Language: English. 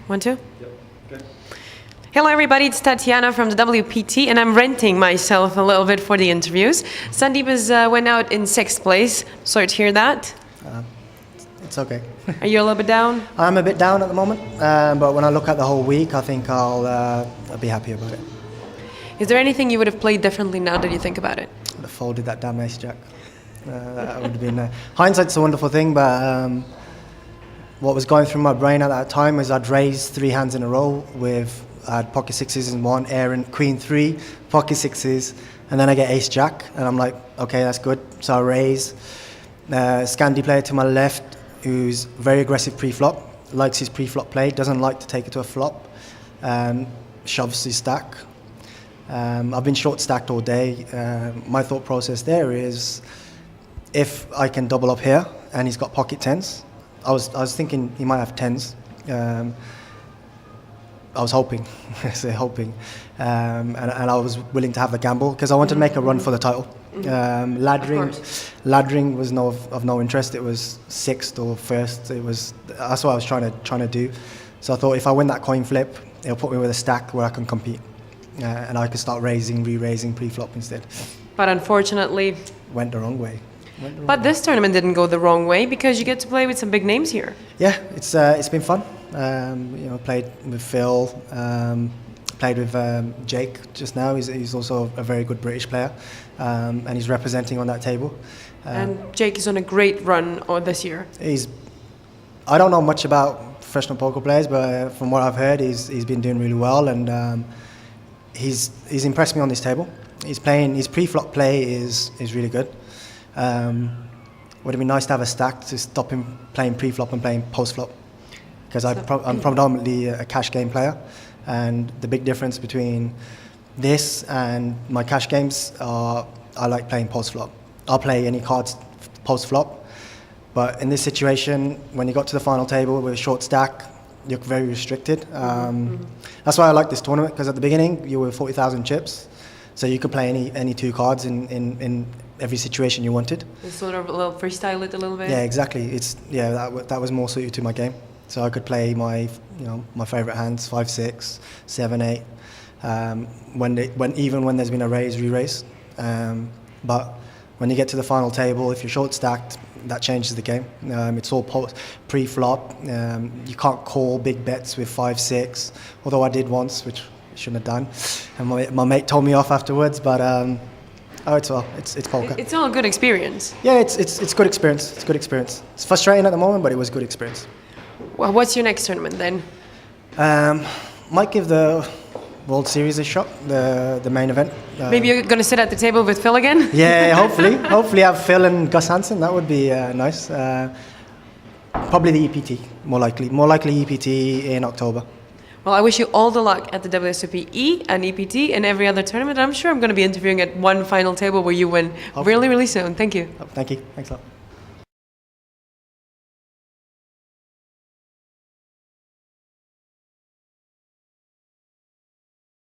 1, 2. Yep. Okay. Hello everybody, it's Tatiana from the WPT, and I'm renting myself a little bit for the interviews. Sandiep went out in 6th place. Sorry to hear that. It's okay. Are you a little bit down? I'm a bit down at the moment, but when I look at the whole week, I think I'll be happy about it. Is there anything you would have played differently now that you think about it? I'd have folded that damn ace jack. That would have been... hindsight's a wonderful thing, but what was going through my brain at that time was I'd raised 3 hands in a row with... I had pocket sixes in one, air and queen 3, pocket sixes, and then I get ace jack, and I'm like, okay, that's good. So I raise. Scandi player to my left, who's very aggressive pre-flop, likes his pre-flop play, doesn't like to take it to a flop, shoves his stack. I've been short stacked all day. My thought process there is, if I can double up here, and he's got pocket 10s, I was thinking he might have 10s. I was hoping, and I was willing to have the gamble because I wanted to make a run for the title. Laddering was of no interest. It was 6th or 1st. That's what I was trying to do. So I thought if I win that coin flip, it'll put me with a stack where I can compete, and I could start raising, re-raising pre-flop instead. But unfortunately, went the wrong way. But this tournament didn't go the wrong way because you get to play with some big names here. Yeah, it's been fun. Played with Phil, played with Jake just now. He's also a very good British player, and he's representing on that table. And Jake is on a great run this year. I don't know much about professional poker players, but from what I've heard, he's been doing really well, and he's impressed me on this table. His pre-flop play is really good. Would it be nice to have a stack to stop him playing pre-flop and playing post-flop? Because I'm predominantly a cash game player, and the big difference between this and my cash games are I like playing post-flop. I'll play any cards post-flop, but in this situation, when you got to the final table with a short stack, you're very restricted. That's why I like this tournament, because at the beginning you were 40,000 chips, so you could play any 2 cards in every situation you wanted. It's sort of a little freestyle it a little bit. Yeah, exactly. That was more suited to my game. So I could play my favorite hands, 5, 6, 7, 8. Even when there's been a raise, re-raise. But when you get to the final table, if you're short stacked, that changes the game. It's all pre-flop. You can't call big bets with 5, 6. Although I did once, which I shouldn't have done, and my mate told me off afterwards. But it's poker. It's all a good experience. Yeah, it's good experience. It's good experience. It's frustrating at the moment, but it was good experience. Well, what's your next tournament then? Might give the World Series a shot, the main event. Maybe you're going to sit at the table with Phil again? Yeah, hopefully have Phil and Gus Hansen. That would be nice. Probably the EPT, more likely EPT in October. Well, I wish you all the luck at the WSOP and EPT and every other tournament. I'm sure I'm going to be interviewing at one final table where you win really, really soon. Thank you. Thank you. Thanks a lot.